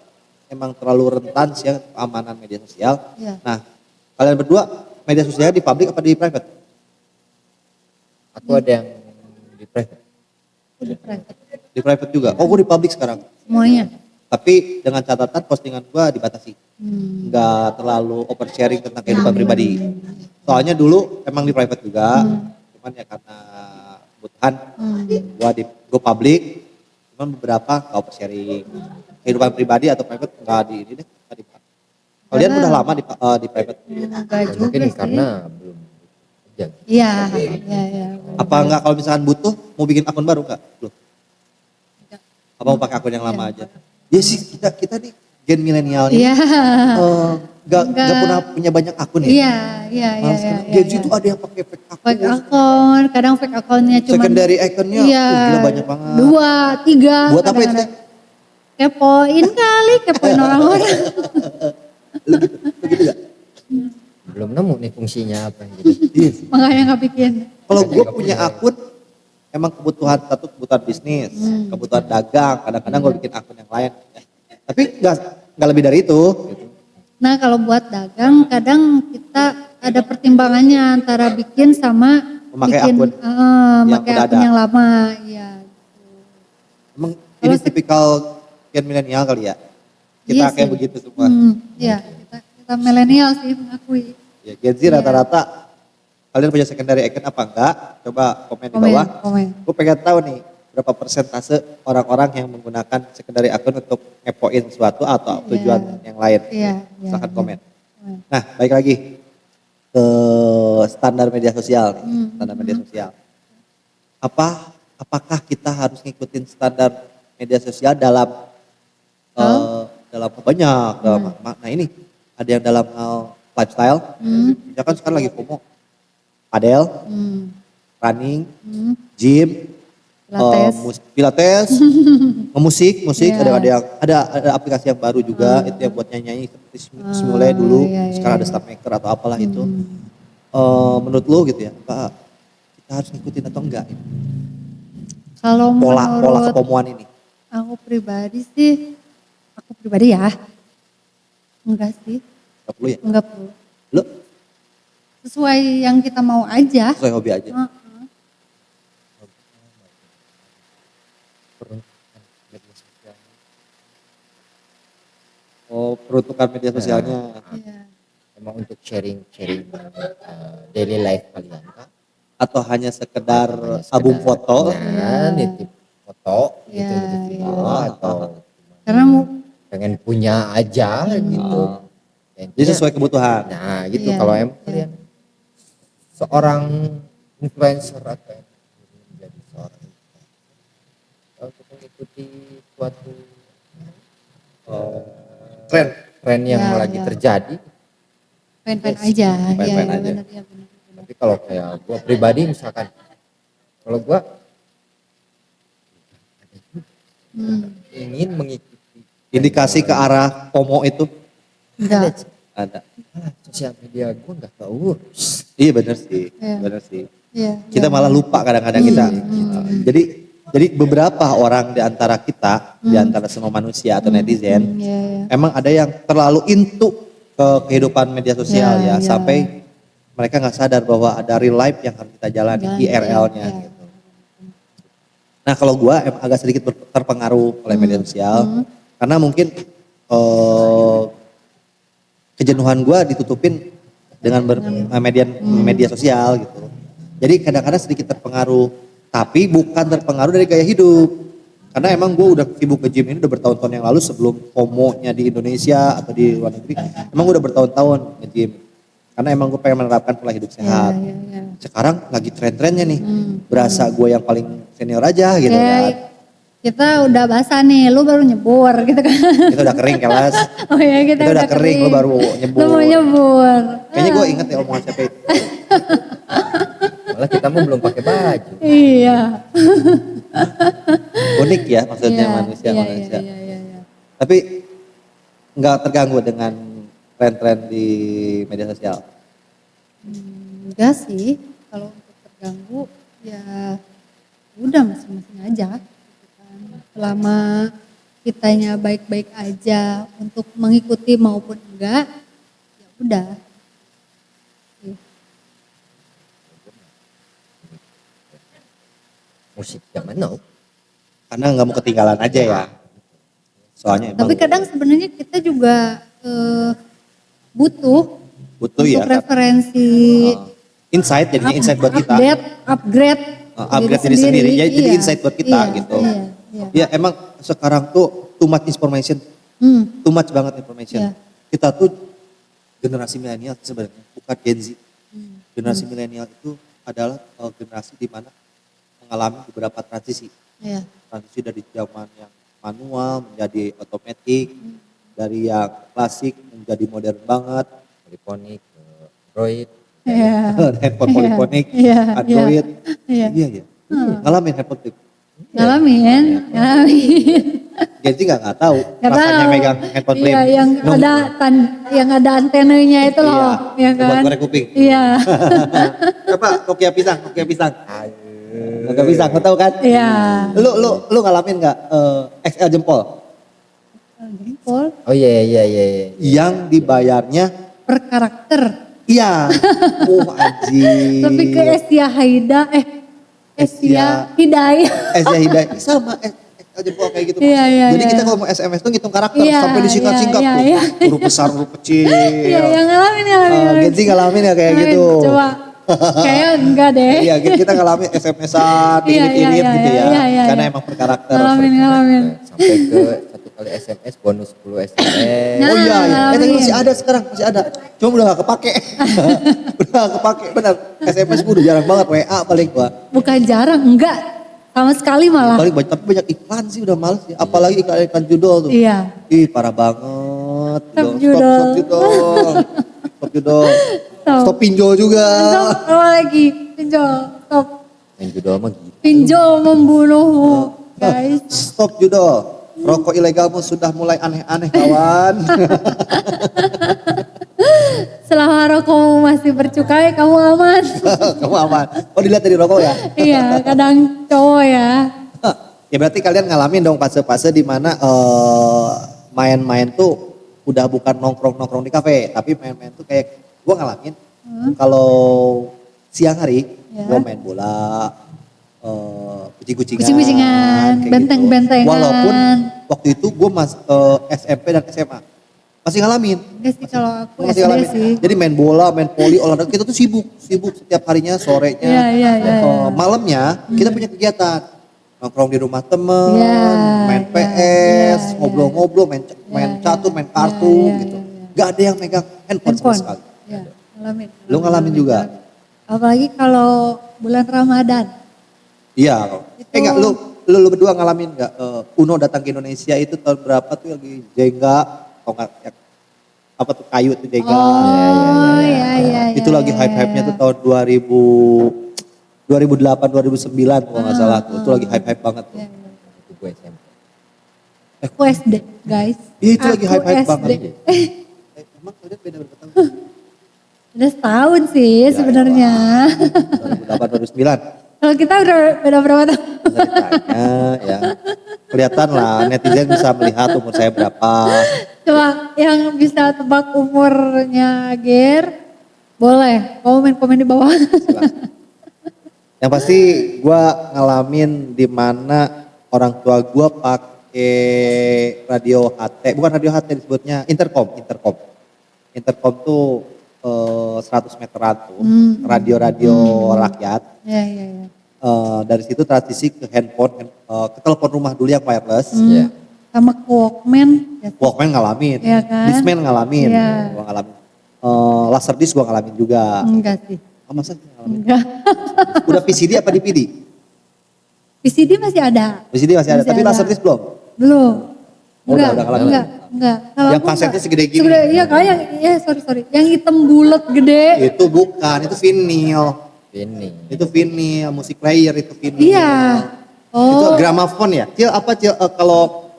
emang terlalu rentan sih ya keamanan media sosial. Iya. Nah, kalian berdua media sosialnya di public apa di private? Aku ada yang di private. Udah private. Di private juga. Oh, gua di public sekarang. Semuanya. Tapi dengan catatan postingan gua dibatasi. Nggak terlalu oversharing tentang kehidupan pribadi. Soalnya dulu emang di private juga, cuman ya karena kebutuhan gua public, cuman beberapa nggak oversharing. Kehidupan pribadi atau private nggak di ini deh, nggak di. Kalian udah lama di private? Enggak juga Mungkin sih. karena belum kerja. Iya, iya. Apa enggak kalau misalkan butuh mau bikin akun baru nggak? Belum. Apa mau pakai akun yang lama aja? Ya sih kita nih gen milenial ini Iya. nggak punya banyak akun ya. Iya. Gen Z itu ada yang pakai fake akun. Fake akun, kadang fake akunnya cuma Secondary akunnya gila banyak banget. 2, 3. Buat apa itu teh? Kepoin orang-orang. Begitu gak? Belum nemu nih fungsinya apa gitu. Iya. Makanya nggak bikin. Kalau gue punya akun, emang kebutuhan bisnis, kebutuhan dagang. Kadang-kadang gue bikin akun yang lain. Tapi nggak lebih dari itu. Gitu. Nah kalau buat dagang kadang kita ada pertimbangannya antara bikin sama Memakai bikin, akun yang pakai udah akun ada. yang lama. Iya. Emang Kalau ini tipikal gen milenial kali ya. Kita Iya kayak sih. begitu semua. Iya, kita milenial sih mengakui. Ya, Gen Z rata-rata kalian punya secondary account apa enggak? Coba komen di bawah. Komen. Gue pengen tahu nih berapa persentase orang-orang yang menggunakan secondary account untuk ngepoin sesuatu atau tujuan yang lain. Iya. Silahkan komen. Nah, baik lagi ke standar media sosial nih. Standar media sosial. Apakah kita harus ngikutin standar media sosial dalam banyak dalam makna ini? Ada yang dalam hal lifestyle. Misalkan sekarang lagi FOMO. Padel, running, gym, pilates, musik, ada aplikasi yang baru juga itu yang buat nyanyi seperti Simule dulu, sekarang ada Stepmaker atau apalah itu. Menurut lo gitu ya, apa kita harus ngikutin atau enggak? Kalau Pola menurut kepomoan ini. aku pribadi ya, enggak sih, Gak perlu ya? enggak perlu. Lo Sesuai yang kita mau aja. sesuai hobi aja. Peruntukan media sosial. Oh, peruntukan media sosialnya. Iya. Emang untuk sharing daily life kalian kah? Atau hanya sekedar Hanya album sekedar, foto. ya, nitip foto gitu, Iya, nitip video atau Karena pengen punya aja gitu. Ya, Jadi intinya, sesuai kebutuhan. nah gitu Iya, kalau iya. kalian seorang influencer atau yang ingin menjadi seorang influencer untuk mengikuti suatu tren yang Ya, lagi ya. terjadi. fan-fan aja. Fan-fan Iya, aja. benar, iya, benar. Tapi kalau kayak gua pribadi misalkan, kalau gua ingin mengikuti Indikasi ke arah FOMO itu. Enggak. Ada. Sosial media gue nggak keurus. Iya bener sih, Iya. bener sih. Iya. Kita malah lupa kadang-kadang kita. Jadi beberapa orang di antara kita, di antara semua manusia atau netizen, Iya, iya. emang ada yang terlalu into ke kehidupan media sosial Ya, ya, ya. sampai mereka nggak sadar bahwa ada real life yang harus kita jalani, IRL-nya Iya. gitu. Nah kalau gua emang agak sedikit terpengaruh oleh media sosial, karena mungkin kejenuhan gua ditutupin dengan media sosial gitu. Jadi kadang-kadang sedikit terpengaruh, tapi bukan terpengaruh dari gaya hidup. Karena emang gue udah sibuk ke gym ini udah bertahun-tahun yang lalu sebelum FOMO-nya di Indonesia atau di luar negeri. Emang gue udah bertahun-tahun nge-gym. Karena emang gue pengen menerapkan pola hidup sehat. Iya, iya. Sekarang lagi tren-trennya nih. Berasa gue yang paling senior aja gitu kan. Kita udah basah nih, lu baru nyebur gitu kan. Kita udah kering kelas. Oh iya kita Kita udah kering, lu baru nyebur. Lu mau nyebur. Kayaknya gue inget ya omongan siapa itu. Malah kita mau belum pakai baju. Iya. Unik ya maksudnya Iya, manusia. Iya. Tapi nggak terganggu dengan tren-tren di media sosial. Enggak sih, kalau untuk terganggu ya udah masing-masing aja. Gitu kan. Selama kitanya baik-baik aja untuk mengikuti maupun enggak, ya udah. Musik zaman now. Karena nggak mau ketinggalan aja ya. Soalnya emang Tapi kadang sebenarnya kita juga butuh butuh untuk ya. referensi, Insight jadinya insight buat kita. upgrade Upgrade diri sendiri. Jadi insight buat kita gitu. Iya. Ya emang sekarang tuh too much information. Too much banget information. Iya. Kita tuh generasi milenial sebenarnya bukan Gen Z. Generasi milenial itu adalah generasi di mana mengalami beberapa transisi. Iya. Transisi dari zaman yang manual menjadi otomatis, dari yang klasik menjadi modern banget, Poliponik, Android. Iya. handphone poliponik, Iya, Android, iya. iya ya, ngalamin handphone tip. Ngalamin. Gen Z nggak tahu Nggak rasanya tahu. megang handphone flip. Iya, yang ada antenanya itu loh, ya buat kan? korek kuping. Iya. Apa? Nokia pisang. Nokia pisang, kau tahu kan? Iya. Lu ngalamin nggak XL jempol Jempol Oh iya. yang dibayarnya per karakter. iya. Anjing. Tapi ke Asia Haida, Asia Hidayah. Asia Hidayah sama XL jempol kayak gitu. Iya. Jadi kita kalau mau SMS tuh ngitung karakter Iya, sampai disingkat-singkat iya, tuh. iya. Huruf besar, huruf kecil. Iya, yang ngalamin. Gen Z ngalamin ya kayak gitu. Coba, kayaknya enggak deh. Iya, kita ngalamin SMS-an, irit-irit gitu ya. Iya. Karena emang per karakter. Ngalamin. Sampai ke satu kali SMS bonus 10 SMS. Oh iya, ngalamin. tapi masih ada sekarang, masih ada. Cuma udah gak kepake. Udah gak kepake, benar. SMS gue udah jarang banget, WA paling gua. Bukan jarang, enggak. Sama sekali malah. Paling banyak, tapi banyak iklan sih udah males ya. Apalagi iklan judul tuh. Iya. Ih parah banget. Stop Gitu. judul. Stop judul. Stop judul. Stop. Stop pinjol juga. Stop, apa lagi? Pinjol, stop. Yang judul mah gitu. Pinjol membunuhmu, guys. Stop judul. Rokok ilegalmu sudah mulai aneh-aneh kawan. Selama rokokmu masih bercukai, kamu aman. Kamu aman. Oh dilihat dari rokok ya? Iya, kadang cowok ya. Ya berarti kalian ngalamin dong fase-fase di mana main-main tuh udah bukan nongkrong-nongkrong di kafe, tapi main-main tuh kayak gue ngalamin kalau siang hari gue main bola, Kucing-kucingan, kayak benteng-bentengan. gitu. Walaupun waktu itu gue SMP dan SMA masih ngalamin. Enggak sih kalau aku Masih SD ngalamin. sih. Jadi main bola, main poli, olahraga kita tuh sibuk setiap harinya, sorenya, Iya. malamnya kita punya kegiatan nongkrong di rumah temen, Iya, main iya, PS, iya. ngobrol-ngobrol, main catur, main kartu Iya, gitu. iya. Gak ada yang megang handphone sama sekali. Iya, ngalamin. Lu ngalamin juga? Apalagi kalau bulan Ramadan. Iya. Itu- Enggak, lu berdua ngalamin nggak Uno datang ke Indonesia itu tahun berapa tuh lagi Jenga, atau enggak apa tuh kayu tuh Jenga. Oh, iya. Itu lagi hype-hype-nya tuh tahun 2008 2009 kalau nggak salah tuh. Itu lagi hype-hype banget tuh. Iya. Itu gue SMP. Aku SD, guys. Iya, itu lagi Aku hype-hype SD. banget. Emang kalian beda berapa tahun? Udah setahun sih Ya, sebenarnya. 2008 2009. Kalau kita udah beda berapa tahun? Ceritanya ya. Kelihatan lah netizen bisa melihat umur saya berapa. Coba yang bisa tebak umurnya Ger, boleh komen di bawah. Silakan. Yang pasti gue ngalamin di mana orang tua gue pakai radio HT, bukan radio HT disebutnya intercom. Intercom tuh 100 meteran tuh, radio-radio rakyat. Ya. Dari situ transisi ke handphone, ke telepon rumah dulu yang wireless. Iya. Sama ke Walkman. Ya. Walkman ngalamin, Iya kan? Discman ngalamin, Iya. gua ngalamin. Laserdisc gua ngalamin juga. Enggak sih. Oh, masa ngalamin? Enggak. Udah VCD apa DVD? VCD masih ada. VCD masih ada, Masih tapi ada. Laserdisc belum? Belum. Oh, udah ngalamin. Enggak. Kalau Yang aku kasetnya enggak. segede gini. Iya kayak sorry. Yang hitam bulat gede. Itu bukan, itu vinyl. Ini. Itu vinyl, musik player itu vinyl. Iya. Itu Oh. gramafon ya? Cil, kalau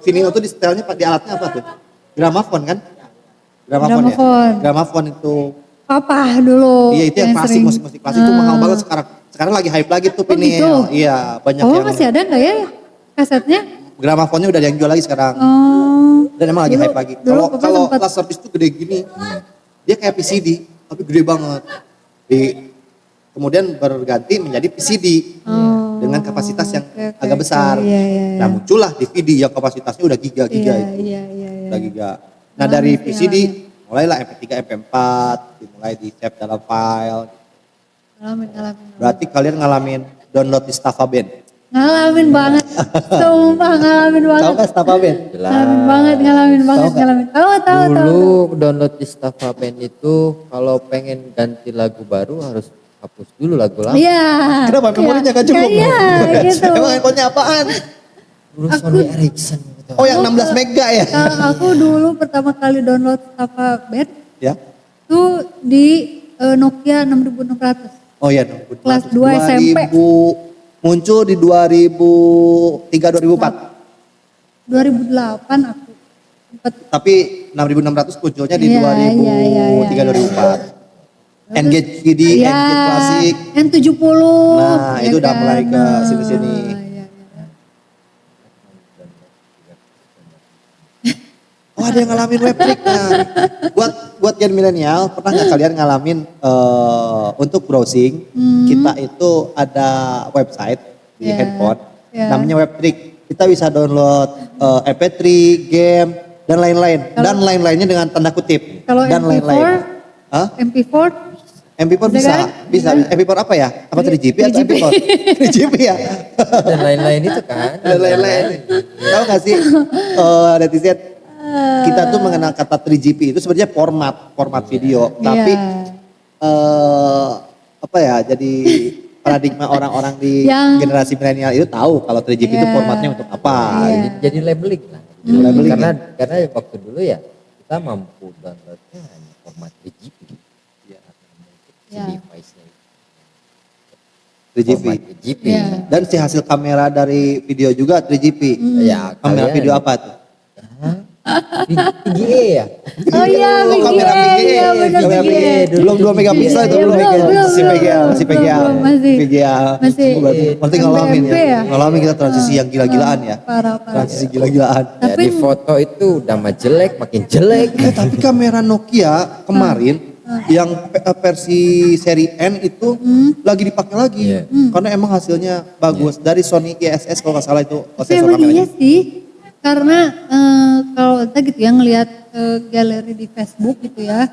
vinyl itu di setelnya di alatnya apa tuh? Gramafon kan? Gramafon. Ya? Gramafon itu. Papa dulu. Iya itu yang klasik, sering. musik klasik itu mahal banget sekarang. Sekarang lagi hype lagi tuh Oh, vinyl. gitu? Iya, banyak Oh yang masih ada nggak ya kasetnya? gramafonnya udah ada yang jual lagi sekarang. Oh. Dan emang lagi Dulu- hype lagi. dulu Papa Kalau sempat- Laserdisc tuh gede gini. Dia kayak VCD, tapi gede banget. Kemudian berganti menjadi VCD dengan kapasitas yang Oke. agak besar. Iya. Nah muncullah DVD yang kapasitasnya udah giga-giga itu. Iya. Udah giga. Nah Ngalamin dari sih, VCD mulailah MP3, MP4, dimulai di save dalam file. Ngalamin. Berarti kalian ngalamin download di Staffa Band. Ngalamin banget. Sumpah ngalamin banget. Tahu nggak Staffa Band? Ngalamin banget. Tahu. Dulu download di Staffa Band itu kalau pengen ganti lagu baru harus hapus dulu lagu lama. Iya. Kenapa memorinya nggak cukup? Iya, gitu. Emang handphonenya apaan? Dulu Sony Ericsson gitu. Oh yang 16 mega ya? Aku dulu pertama kali download Staffa Band Ya. tuh di Nokia 6600. Oh iya, Kelas 2 SMP. Muncul di 2003 2004. 2008 aku. Tapi 6600 munculnya di Iya, 2003 2004. Engage CD, Iya, Engage klasik. N70. Nah, ya itu udah kan? mulai ke Nah, sini-sini. iya. Oh ada yang ngalamin web trick. Nah, buat gen milenial, pernah nggak kalian ngalamin untuk browsing? Kita itu ada website di Ya, handphone, ya. namanya web trick. Kita bisa download MP3, game, dan lain-lain. Dan lain-lainnya dengan tanda kutip. Kalau dan MP4? lain-lain. Hah? MP4 MP4 Bisa bisa, kan? bisa. MP4 apa ya? Apa 3GP atau 3GP? MP4? 3GP ya? Dan lain-lain itu kan. Dan lain-lain. Tahu gak sih netizen? Kita tuh mengenal kata 3GP itu sebenarnya format video. Tapi apa ya? Jadi paradigma orang-orang di Yang- generasi milenial itu tahu kalau 3GP itu Iya. formatnya untuk apa. Iya. Jadi labeling lah. Labeling. Karena waktu dulu ya kita mampu downloadnya hanya format 3GP. Iya. Si Ya. device-nya itu 3GP. format 3GP. Iya. Dan si hasil kamera dari video juga 3GP. Ya, Kamera kalian- video apa tuh? VGA ya? Oh iya, Oh, kamera VGA, VGA. iya benar Kamera VGA. VGA. Belum 2 megapiksel itu Iya, belum. belum. Masih VGA, masih VGA. Belum, masih. VGA. Masih. Berarti ngalamin MPMP ya. ya? Ngalamin kita transisi yang gila-gilaan ya. Parah. Transisi gila-gilaan. Ya, Tapi di foto itu udah mah jelek, makin jelek. Tapi kamera Nokia kemarin yang versi seri N itu lagi dipakai lagi. Iya. Karena emang hasilnya bagus. Dari Sony ISS kalau nggak salah itu Tapi sensor emang iya kameranya. sih, karena kalau kita gitu ya ngelihat galeri di Facebook gitu ya,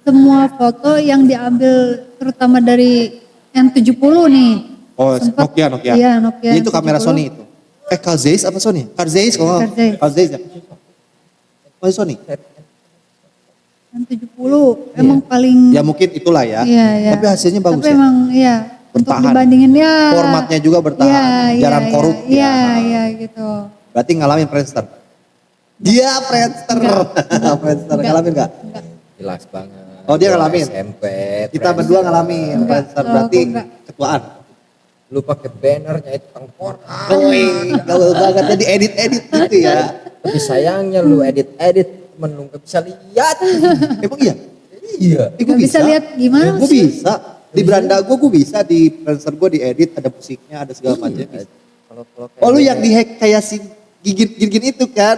semua foto yang diambil terutama dari N70 nih. Oh, Sempet- Nokia. Iya, Nokia Itu kamera N70. Sony itu. Carzeis apa Sony? Carzeis kalau Carzeis. Carzeis ya. Oh, Sony. N70 emang paling Ya mungkin itulah ya. Iya. Tapi hasilnya bagus Tapi ya. emang iya untuk Bertahan. dibandingin ya. Formatnya juga bertahan, jarang korup ya. Iya gitu. Berarti ngalamin Friendster. Dia Friendster. Friendster ngalamin nggak? Jelas banget. Oh, dia ngalamin? SMP. Kita berdua ngalamin Friendster. Kalau Berarti aku enggak. ketuaan. Lu pakai bannernya itu tengkorak. Wih, gaul banget ya diedit-edit gitu ya. Tapi sayangnya lu edit-edit cuman lu nggak bisa lihat. Emang iya? Iya. Gua Nggak bisa lihat gimana Gue sih? bisa. Di beranda gue bisa. Di Friendster gue diedit, ada musiknya, ada segala macam. Iya. Kalau kayak Oh lu yang dihack kayak si gigit itu kan?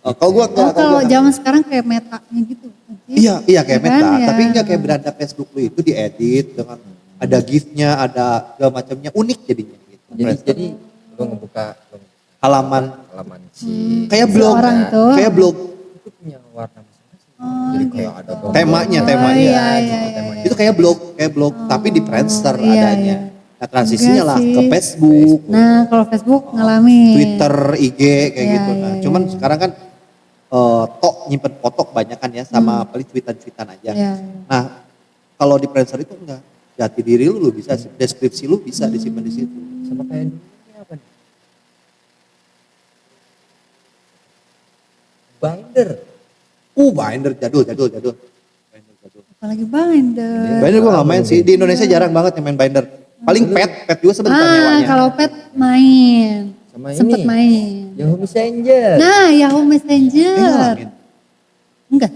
Oh, kalau gue enggak. Oh kalau zaman sekarang kayak metanya gitu. Iya kayak Ya kan, Meta. ya. Tapi enggak kayak beranda Facebook lu itu diedit dengan ada gift-nya, ada segala macamnya, unik jadinya. Gitu. jadi lu ngebuka Halaman si kayak blog, orang itu. kayak blog. itu punya warna masing-masing. Oh, Jadi gitu. kayak ada Temanya. Iya, gitu, iya, temanya. Itu kayak blog, tapi di Friendster iya, adanya. iya. Nah transisinya Enggak lah sih. ke Facebook, Nah kalau Facebook ngalamin. Twitter, IG kayak Iya, gitu. Nah, iya, cuman iya. sekarang kan tok nyimpen foto kebanyakan ya sama paling tweetan aja. Iya, iya. Nah, kalau di Friendster itu enggak. Jati diri lu bisa, deskripsi lu bisa disimpan di situ. Sama kayak dulu ini apa nih? Binder. Binder jadul. Binder jadul. Apalagi Binder. Binder gue gak main sih. Di Indonesia jarang banget yang main Binder. Paling pet juga sebentar nyewanya. Kalau pet main. Sama Sempet ini. main. Yahoo Messenger. Nah Yahoo Messenger. ngalamin. Enggak.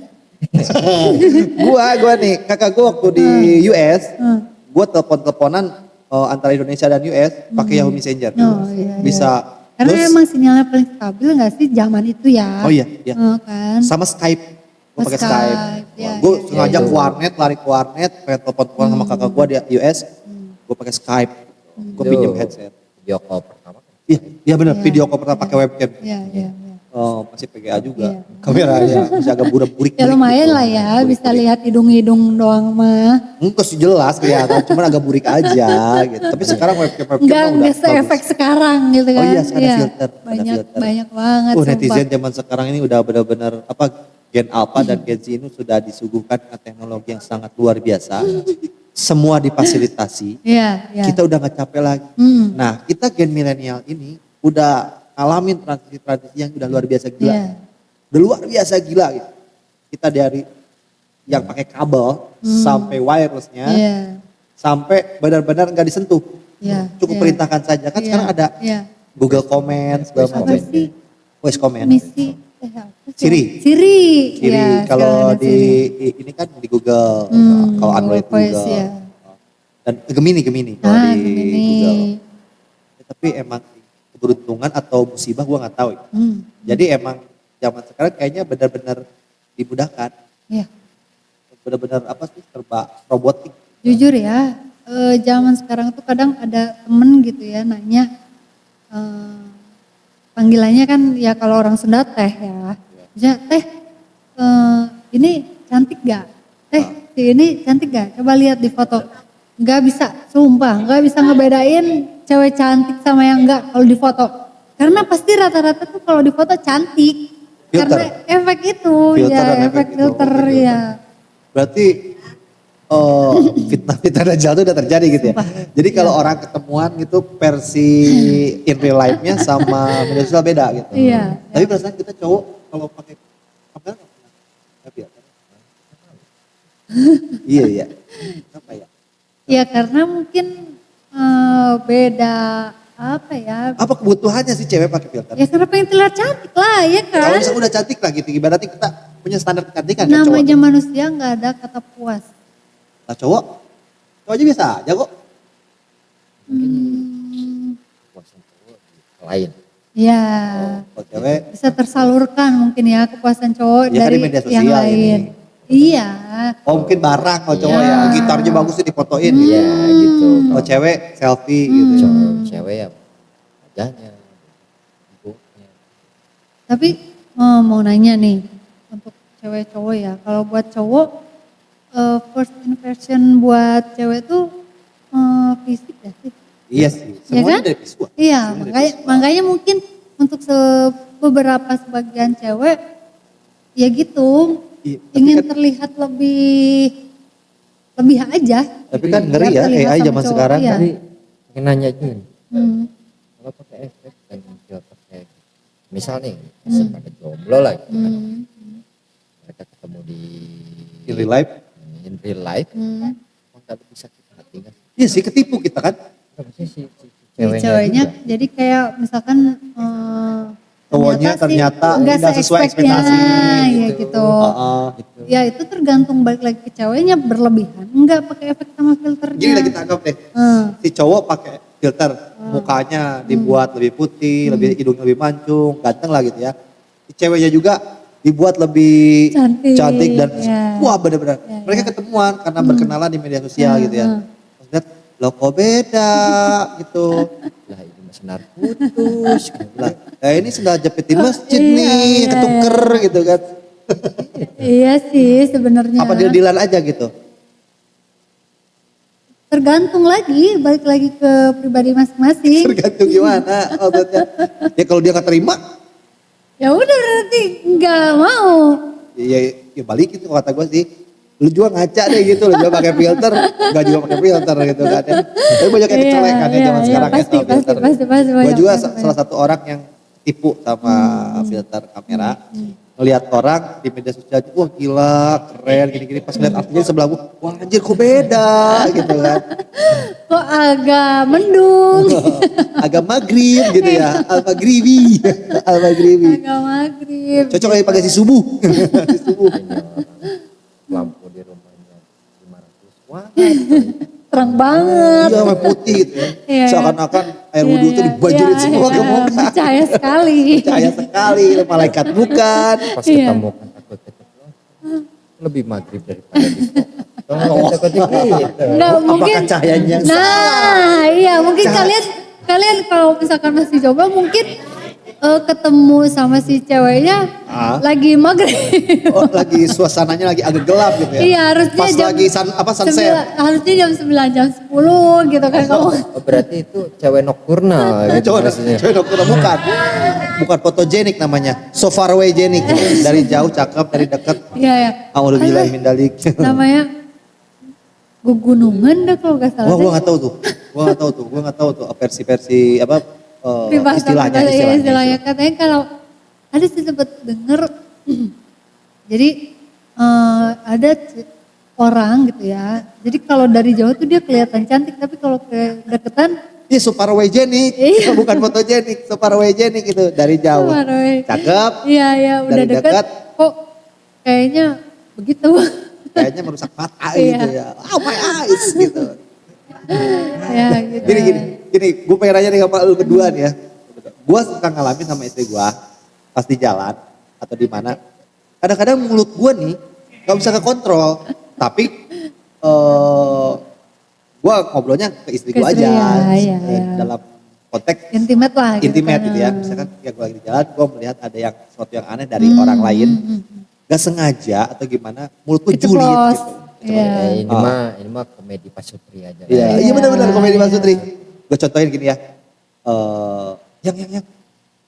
Gua nih, kakak gua waktu di US, Hmm. gua telepon-teleponan antara Indonesia dan US pakai Yahoo Messenger. Oh, iya, Bisa. Karena Terus emang sinyalnya paling stabil nggak sih zaman itu ya? Oh iya. Kan. Sama Skype. Gua pakai Skype. Skype, iya, Gua iya, sengaja iya. ke warnet, lari ke warnet, pengen telepon-telepon sama kakak gua di US. Gua pakai Skype. Gua Itu pinjem headset. Video call pertama. Iya benar, Iya. video call pertama pakai webcam. Iya, iya, iya. Oh, masih PGA juga. Iya. Kameranya masih agak burik-burik. Ya lumayan gitu. lah ya, bisa Burik-burik. lihat hidung-hidung doang mah. Enggak sih jelas kelihatan, cuman agak burik aja gitu. Tapi sekarang webcam mah Enggak udah se-efek sekarang gitu kan. Oh iya, sekarang Iya. filter, ada Banyak, filter. banyak banget. Oh sumpah. netizen zaman sekarang ini udah benar-benar apa Gen Alpha dan Gen Z ini sudah disuguhkan dengan teknologi yang sangat luar biasa. Semua difasilitasi. Iya, iya. Kita udah gak capek lagi. Hmm. Nah kita Gen milenial ini udah ngalamin transisi-transisi yang udah luar biasa gila. Iya. Udah luar biasa gila gitu. Kita dari yang pakai kabel sampai wirelessnya Iya. sampai benar-benar nggak disentuh. Iya. Cukup iya. perintahkan saja. Kan Iya, sekarang ada Iya. Google Comment segala Apa macam. sih? Voice comment. Misi. Apa sih? Siri. Siri. Kiri Iya, kalau sekarang ada di Siri. ini kan di Google. Kalau Android Voice, Google. ya. Dan Gemini kalau di Gemini. Google. Ya, tapi emang keberuntungan atau musibah gua nggak tahu. Jadi emang zaman sekarang kayaknya benar-benar dimudahkan. Iya. Benar-benar apa sih serba robotik. Jujur ya, zaman sekarang tuh kadang ada temen gitu ya nanya, panggilannya kan ya kalau orang Sunda teh ya. Misalnya, teh ini cantik gak? Teh si ini cantik gak? Coba lihat di foto. Gak bisa, sumpah gak bisa ngebedain cewek cantik sama yang enggak kalau di foto. Karena pasti rata-rata tuh kalau di foto cantik. Filter. Karena efek itu, Filter ya dan efek efek itu. filter Efek filter. ya. Berarti fitnah-fitnah Dajjal itu udah terjadi gitu ya. Jadi kalau orang ketemuan gitu versi in real life-nya sama media sosial beda gitu. Iya. Tapi perasaan kita cowok kalau pakai kamera nggak pernah tapi ya. Iya. Apa ya? Ya karena mungkin beda apa ya? Apa kebutuhannya sih cewek pakai filter? Ya karena pengen terlihat cantik lah ya Kalau kan. misalnya udah cantik lah gitu, ibaratnya kita punya standar kecantikan kan cowok. Namanya manusia nggak ada kata puas. Nah cowok aja biasa aja kok. Kepuasan cowok lain. Ya Kalau cewek bisa tersalurkan mungkin ya kepuasan cowok Ya kan dari di media sosial yang lain. ini. Iya. mungkin barang kalau cowok Iya. ya, gitarnya bagus tuh difotoin. Iya gitu. Kalau cewek selfie gitu. Cewek ya wajahnya, ibunya. Tapi mau nanya nih untuk cewek cowok ya. Kalau buat cowok first impression buat cewek tuh fisik gak sih? Iya sih, Ya semuanya kan? dari visual. Iya, Semuanya dari visual. makanya mungkin untuk beberapa sebagian cewek ya gitu Iya, tapi ingin kan- terlihat lebih aja. Tapi kan ngeri ya, terlihat AI sama zaman cowok, sekarang iya. kan. Tapi pengen nanya juga nih, Hmm. kalau pakai efek dan filter kayak gitu. Misal nih, pada jomblo lah gitu kan. Hmm. Mereka ketemu di In real life. in real life, Hmm. kok nggak bisa kita hati nggak sih? Iya sih ketipu kita kan. Kenapa sih si Si ceweknya juga? jadi kayak misalkan Cowoknya Taunya ternyata nggak tidak sesuai se-expect-nya, ekspektasi. ya gitu. Gitu. Ya itu tergantung balik lagi ke ceweknya berlebihan, enggak pakai efek sama filternya. Gini lagi tangkap deh. Si cowok pakai filter, mukanya dibuat lebih putih, lebih hidungnya lebih mancung, ganteng lah gitu ya. Si ceweknya juga dibuat lebih Cantik, dan ya. wah benar-benar. Ya, Mereka ketemuan karena berkenalan di media sosial gitu ya. Terus lihat, loh kok beda gitu. Lah ini mas senar putus. Lah, ini sudah jepit di masjid Iya, nih, iya, ketuker gitu kan. Iya sih sebenarnya. Apa deal-dealan aja gitu. Tergantung lagi, balik lagi ke pribadi masing-masing. Tergantung gimana maksudnya. Ya kalau dia nggak terima, Ya udah berarti nggak mau. ya balikin tuh kata gue sih. Lu juga ngaca deh gitu, lu juga pakai filter, enggak juga pakai filter gitu kan ya. Tapi banyak yang kecolek kan ya zaman sekarang ya pasti, sama filter. pasti Gue banyak, juga banyak. salah satu orang yang tipu sama filter kamera. Ngelihat orang di media sosial, wah gila, keren, gini-gini. Pas ngeliat artinya di sebelah gue, wah anjir kok beda gitu kan. Kok agak mendung. Agak maghrib gitu ya, al-maghribi. Al-maghribi. Agak maghrib. Cocok lagi pakai si subuh. Si subuh. Lampu di rumahnya 500 watt. Terang banget. Iya, sampai putih gitu ya. Iya. Seakan-akan air wudhu itu dibanjirin semua ke muka. Percaya sekali. Percaya sekali, malaikat bukan. Pas Iya. ketemu kan takut keceplosan. Lebih maghrib daripada di toko. Takut gitu. Enggak mungkin. Apakah cahayanya yang Nah, iya mungkin kalian kalau misalkan masih coba mungkin ketemu sama si ceweknya lagi maghrib. Oh, lagi suasananya lagi agak gelap gitu ya. Iya, harusnya Pas jam lagi sunset. harusnya jam 9, jam 10 gitu kan kamu. Oh, berarti itu cewek nokturnal gitu Coba maksudnya. coba dokter bukan. Bukan fotogenik namanya. So far away jenik. Dari jauh cakep, dari dekat. Iya ya. Alhamdulillah min dalik. Namanya Gugunungan dah kalau nggak salah. Wah, gua nggak tahu tuh. Gua nggak tahu tuh versi apa Istilahnya katanya kalau ada sih sempat denger jadi ada orang gitu ya. Jadi kalau dari jauh tuh dia kelihatan cantik tapi kalau ke deketan Iya, so far away jenik. Iya. Bukan fotogenik, so far away jenik itu dari jauh. Waduh. Cakep. Iya udah Dari deket dekat. kok kayaknya begitu. Kayaknya merusak mata Iya. gitu ya. Oh my eyes gitu. Ya gitu. Gini, gue pengen nanya nih sama lu berdua nih ya. Gue suka ngalamin sama istri gue, pas di jalan atau di mana. Kadang-kadang mulut gue nih gak bisa kekontrol. Tapi gue ngobrolnya ke istri Ke gue istri, aja. ya. Dalam konteks Intimate lah intimate kan. gitu ya. Misalkan ya gue lagi di jalan, gue melihat ada yang sesuatu yang aneh dari orang lain. Gak sengaja atau gimana, mulut gue julid Keceplos. gitu. Iya. Ini mah komedi Pak Supri aja. Iya benar-benar komedi Mas Sutri. Gue contohin gini ya. Yang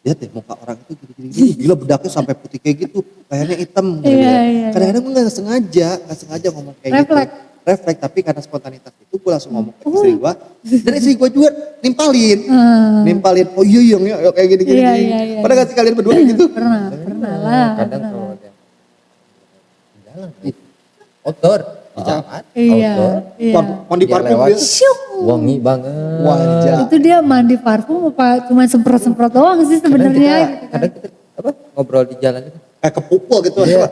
lihat deh muka orang itu gini. Gila bedaknya sampai putih kayak gitu. Kayaknya hitam. Gitu Iya, ya. iya. Kadang-kadang gue gak sengaja ngomong kayak Refleks. gitu. Refleks, tapi karena spontanitas itu gue langsung ngomong ke istri gue. Dan istri gue juga nimpalin. Nimpalin, oh iya kayak gini-gini. Iya. Pernah gak sih kalian berdua gitu? Pernah lah. Kadang kalau dia di jalan outdoor di jalan Iya. outdoor Iya. Mandi dia parfum lewat dia. wangi banget. Wajah. Itu dia mandi parfum apa cuma semprot-semprot doang sih sebenarnya. Kadang kita apa ngobrol di jalan itu. Kayak kepupul gitu. Iya,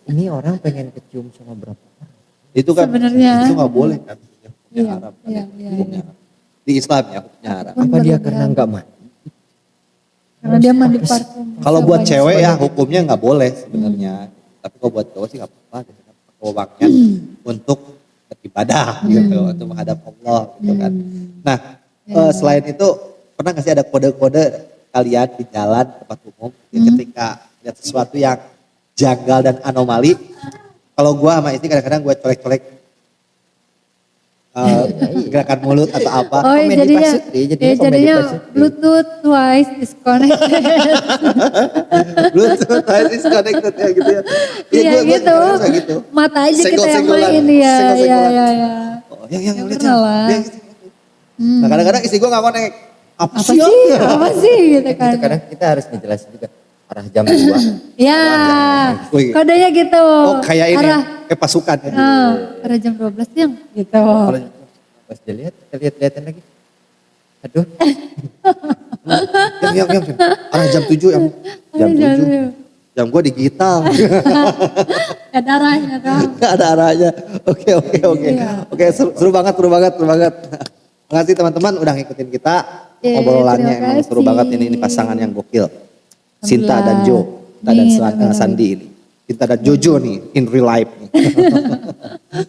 ini orang pengen kecium sama berapa orang. Itu kan Sebenarnya. itu gak boleh kan. Hukumnya Iya, haram. iya, Hukumnya haram. Di Islam ya hukumnya haram. Apa dia karena nggak mandi? Karena dia mandi parfum. Kalau buat Banyak. cewek ya hukumnya nggak boleh sebenarnya. Tapi kalau buat cowok sih nggak apa-apa. Wewangian untuk beribadah gitu, untuk menghadap Allah gitu kan. Nah selain itu pernah nggak sih ada kode-kode kalian di jalan tempat umum ketika lihat sesuatu yang janggal dan anomali? Kalau gue sama istri kadang-kadang gue colek-colek gerakan mulut atau apa. Oh Komedi jadinya, Pak Sutri, jadinya komedi jadinya Pak Sutri. Bluetooth twice disconnected. Bluetooth is connected ya gitu ya. Iya gua gitu. ngerasa gitu. Mata aja kita yang Senggol-senggolan, main ya. senggol-senggolan. Iya. Oh, yang Ya, lihat pernah lah. yang gitu. Nah kadang-kadang istri gue gak connect. Apa Apa sih? sih? Apa sih gitu kan. Itu kadang kita harus ngejelasin juga arah jam 2. Ya, Wih. kodenya gitu. Oh kayak ini, Arah, kayak pasukan ya. arah jam 12 yang gitu. Pas dilihat, kita lihat-lihatin lagi. Aduh, Yang. Arah jam 7 yang. Jam 7. Jam gue digital. Gak ada arahnya dong. Gak ada arahnya. Oke. Iya. Oke, seru banget. Makasih teman-teman udah ngikutin kita. Iya, Obrolannya terima emang seru kasih. banget ini pasangan yang gokil. Sinta dan Jo. Sinta dan Amin. Sandi ini. Sinta dan Jojo nih in real life nih.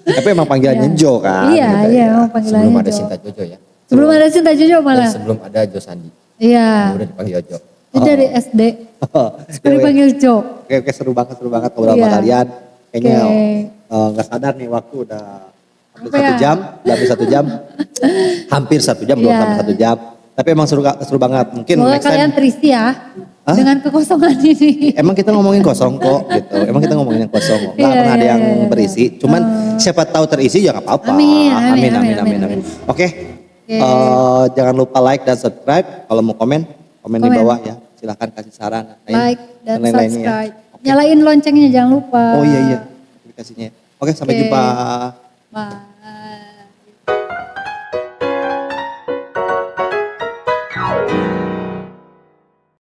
Tapi emang panggilannya Jo kan. Iya, gitu iya, ya. emang panggilannya Sebelum ada Jo. Sinta Jojo ya. Sebelum ada Sinta Jojo Dan malah. sebelum ada Jo Sandi. Iya. Udah dipanggil Jojo. Itu dari SD. Sekarang dipanggil Jo. Oke, seru banget ngobrol sama Iya. kalian. Kayaknya Oke. nggak sadar nih waktu udah hampir Apa ya? 1 jam, udah hampir 1 jam. Hampir 1 jam, belum Iya. sampai 1 jam. Tapi emang seru banget. Mungkin Semoga next time. kalian terisi ya. Hah? Dengan kekosongan ini. Emang kita ngomongin kosong kok gitu. Emang kita ngomongin yang kosong kok. Nggak Iya, pernah ada iya, yang iya. berisi. Cuman siapa tahu terisi ya nggak apa-apa. Amin. Oke. Oke. Jangan lupa like dan subscribe. Kalau mau komen di Komen. bawah ya. Silahkan kasih saran. Like dan lain-lainnya ya. subscribe. Nyalain loncengnya jangan lupa. Oh iya. Aplikasinya. Oke, sampai Oke. jumpa. Bye.